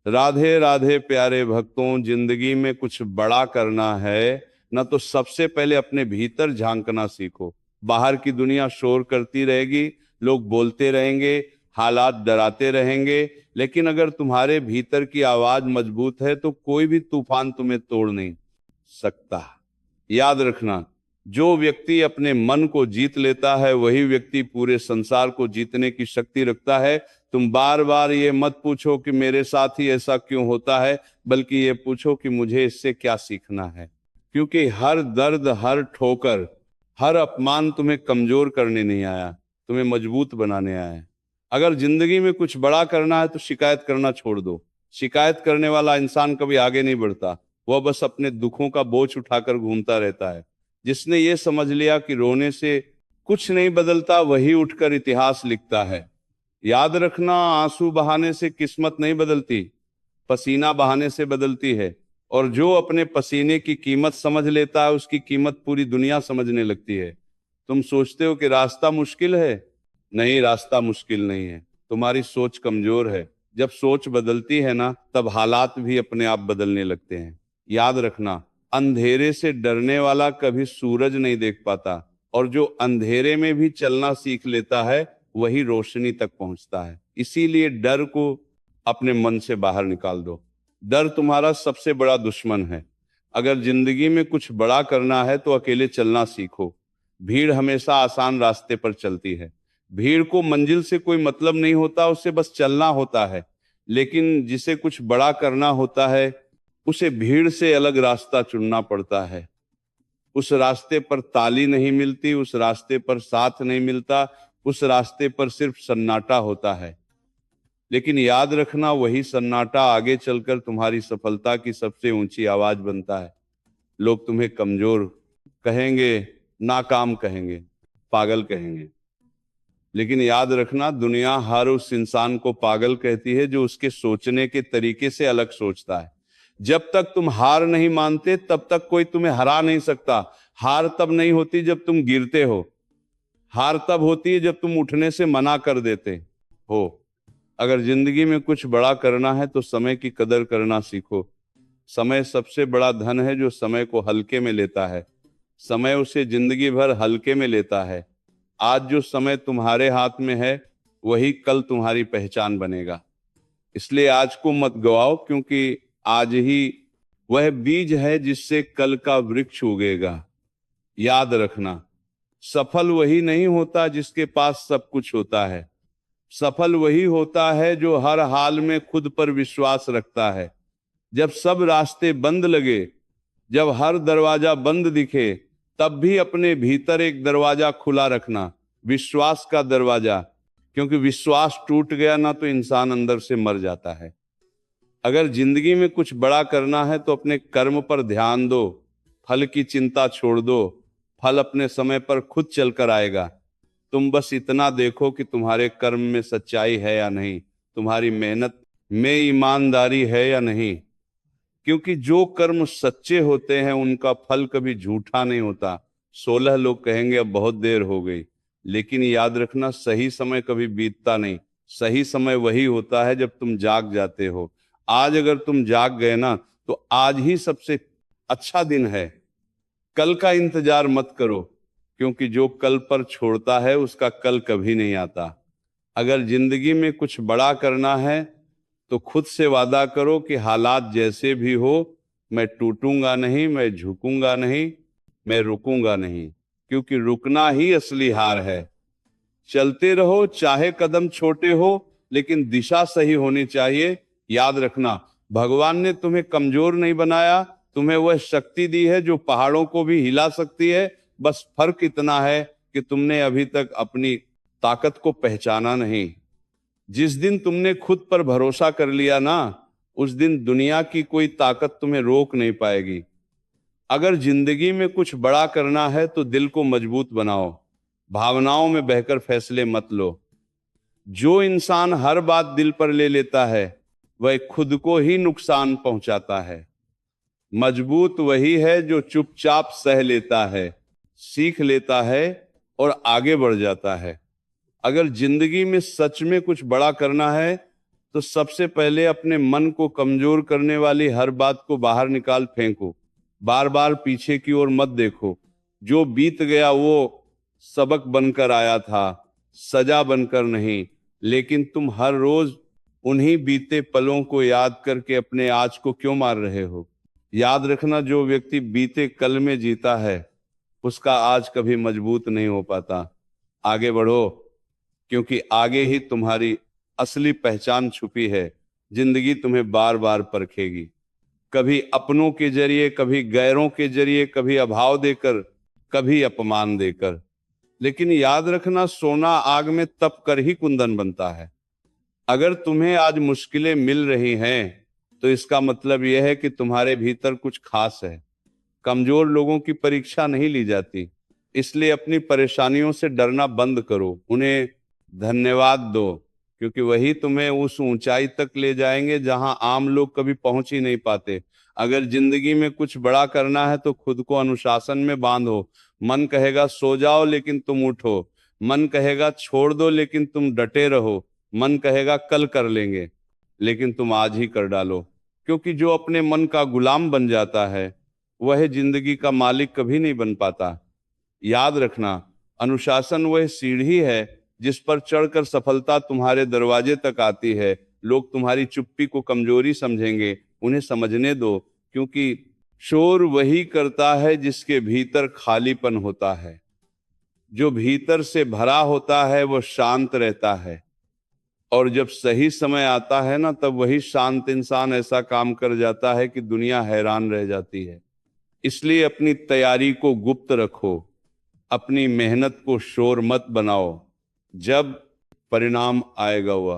राधे राधे प्यारे भक्तों, जिंदगी में कुछ बड़ा करना है ना तो सबसे पहले अपने भीतर झांकना सीखो। बाहर की दुनिया शोर करती रहेगी, लोग बोलते रहेंगे, हालात डराते रहेंगे, लेकिन अगर तुम्हारे भीतर की आवाज मजबूत है तो कोई भी तूफान तुम्हें तोड़ नहीं सकता। याद रखना, जो व्यक्ति अपने मन को जीत लेता है वही व्यक्ति पूरे संसार को जीतने की शक्ति रखता है। तुम बार बार ये मत पूछो कि मेरे साथ ही ऐसा क्यों होता है, बल्कि ये पूछो कि मुझे इससे क्या सीखना है। क्योंकि हर दर्द, हर ठोकर, हर अपमान तुम्हें कमजोर करने नहीं आया, तुम्हें मजबूत बनाने आया है। अगर जिंदगी में कुछ बड़ा करना है तो शिकायत करना छोड़ दो। शिकायत करने वाला इंसान कभी आगे नहीं बढ़ता, वह बस अपने दुखों का बोझ उठाकर घूमता रहता है। जिसने ये समझ लिया कि रोने से कुछ नहीं बदलता, वही उठकर इतिहास लिखता है। याद रखना, आंसू बहाने से किस्मत नहीं बदलती, पसीना बहाने से बदलती है। और जो अपने पसीने की कीमत समझ लेता है उसकी कीमत पूरी दुनिया समझने लगती है। तुम सोचते हो कि रास्ता मुश्किल है, नहीं, रास्ता मुश्किल नहीं है, तुम्हारी सोच कमजोर है। जब सोच बदलती है ना, तब हालात भी अपने आप बदलने लगते हैं। याद रखना, अंधेरे से डरने वाला कभी सूरज नहीं देख पाता, और जो अंधेरे में भी चलना सीख लेता है वही रोशनी तक पहुंचता है। इसीलिए डर को अपने मन से बाहर निकाल दो। डर तुम्हारा सबसे बड़ा दुश्मन है। अगर जिंदगी में कुछ बड़ा करना है तो अकेले चलना सीखो। भीड़ हमेशा आसान रास्ते पर चलती है। भीड़ को मंजिल से कोई मतलब नहीं होता, उससे बस चलना होता है। लेकिन जिसे कुछ बड़ा करना होता है उसे भीड़ से अलग रास्ता चुनना पड़ता है। उस रास्ते पर ताली नहीं मिलती, उस रास्ते पर साथ नहीं मिलता, उस रास्ते पर सिर्फ सन्नाटा होता है। लेकिन याद रखना, वही सन्नाटा आगे चलकर तुम्हारी सफलता की सबसे ऊंची आवाज बनता है। लोग तुम्हें कमजोर कहेंगे, नाकाम कहेंगे, पागल कहेंगे, लेकिन याद रखना, दुनिया हर उस इंसान को पागल कहती है जो उसके सोचने के तरीके से अलग सोचता है। जब तक तुम हार नहीं मानते तब तक कोई तुम्हें हरा नहीं सकता। हार तब नहीं होती जब तुम गिरते हो, हार तब होती है जब तुम उठने से मना कर देते हो। अगर जिंदगी में कुछ बड़ा करना है तो समय की कदर करना सीखो। समय सबसे बड़ा धन है जो समय को हल्के में लेता है। समय उसे जिंदगी भर हल्के में लेता है। आज जो समय तुम्हारे हाथ में है वही कल तुम्हारी पहचान बनेगा। इसलिए आज को मत गवाओ, क्योंकि आज ही वह बीज है जिससे कल का वृक्ष उगेगा। याद रखना, सफल वही नहीं होता जिसके पास सब कुछ होता है। सफल वही होता है जो हर हाल में खुद पर विश्वास रखता है। जब सब रास्ते बंद लगे, जब हर दरवाजा बंद दिखे, तब भी अपने भीतर एक दरवाजा खुला रखना, विश्वास का दरवाजा। क्योंकि विश्वास टूट गया ना तो इंसान अंदर से मर जाता है। अगर जिंदगी में कुछ बड़ा करना है तो अपने कर्म पर ध्यान दो, फल की चिंता छोड़ दो। फल अपने समय पर खुद चलकर आएगा। तुम बस इतना देखो कि तुम्हारे कर्म में सच्चाई है या नहीं, तुम्हारी मेहनत में ईमानदारी है या नहीं। क्योंकि जो कर्म सच्चे होते हैं उनका फल कभी झूठा नहीं होता। 16 लोग कहेंगे अब बहुत देर हो गई, लेकिन याद रखना, सही समय कभी बीतता नहीं। सही समय वही होता है जब तुम जाग जाते हो। आज अगर तुम जाग गए ना तो आज ही सबसे अच्छा दिन है। कल का इंतजार मत करो, क्योंकि जो कल पर छोड़ता है उसका कल कभी नहीं आता। अगर जिंदगी में कुछ बड़ा करना है तो खुद से वादा करो कि हालात जैसे भी हो, मैं टूटूंगा नहीं, मैं झुकूंगा नहीं, मैं रुकूंगा नहीं। क्योंकि रुकना ही असली हार है। चलते रहो, चाहे कदम छोटे हो, लेकिन दिशा सही होनी चाहिए। याद रखना, भगवान ने तुम्हें कमजोर नहीं बनाया, तुम्हें वह शक्ति दी है जो पहाड़ों को भी हिला सकती है। बस फर्क इतना है कि तुमने अभी तक अपनी ताकत को पहचाना नहीं। जिस दिन तुमने खुद पर भरोसा कर लिया ना, उस दिन दुनिया की कोई ताकत तुम्हें रोक नहीं पाएगी। अगर जिंदगी में कुछ बड़ा करना है तो दिल को मजबूत बनाओ, भावनाओं में बहकर फैसले मत लो। जो इंसान हर बात दिल पर ले लेता है वह खुद को ही नुकसान पहुंचाता है। मजबूत वही है जो चुपचाप सह लेता है, सीख लेता है और आगे बढ़ जाता है। अगर जिंदगी में सच में कुछ बड़ा करना है तो सबसे पहले अपने मन को कमजोर करने वाली हर बात को बाहर निकाल फेंको। बार बार पीछे की ओर मत देखो। जो बीत गया वो सबक बनकर आया था, सजा बनकर नहीं। लेकिन तुम हर रोज उन्हीं बीते पलों को याद करके अपने आज को क्यों मार रहे हो? याद रखना, जो व्यक्ति बीते कल में जीता है उसका आज कभी मजबूत नहीं हो पाता। आगे बढ़ो, क्योंकि आगे ही तुम्हारी असली पहचान छुपी है। जिंदगी तुम्हें बार बार परखेगी, कभी अपनों के जरिए, कभी गैरों के जरिए, कभी अभाव देकर, कभी अपमान देकर। लेकिन याद रखना, सोना आग में तप कर ही कुंदन बनता है। अगर तुम्हें आज मुश्किलें मिल रही हैं तो इसका मतलब यह है कि तुम्हारे भीतर कुछ खास है। कमजोर लोगों की परीक्षा नहीं ली जाती, इसलिए अपनी परेशानियों से डरना बंद करो, उन्हें धन्यवाद दो, क्योंकि वही तुम्हें उस ऊंचाई तक ले जाएंगे जहां आम लोग कभी पहुंच ही नहीं पाते। अगर जिंदगी में कुछ बड़ा करना है तो खुद को अनुशासन में बांधो। मन कहेगा सो जाओ लेकिन तुम उठो। मन कहेगा छोड़ दो लेकिन तुम डटे रहो। मन कहेगा कल कर लेंगे, लेकिन तुम आज ही कर डालो। क्योंकि जो अपने मन का गुलाम बन जाता है वह जिंदगी का मालिक कभी नहीं बन पाता। याद रखना, अनुशासन वह सीढ़ी है जिस पर चढ़कर सफलता तुम्हारे दरवाजे तक आती है। लोग तुम्हारी चुप्पी को कमजोरी समझेंगे, उन्हें समझने दो, क्योंकि शोर वही करता है जिसके भीतर खालीपन होता है। जो भीतर से भरा होता है वो शांत रहता है, और जब सही समय आता है ना, तब वही शांत इंसान ऐसा काम कर जाता है कि दुनिया हैरान रह जाती है। इसलिए अपनी तैयारी को गुप्त रखो, अपनी मेहनत को शोर मत बनाओ। जब परिणाम आएगा हुआ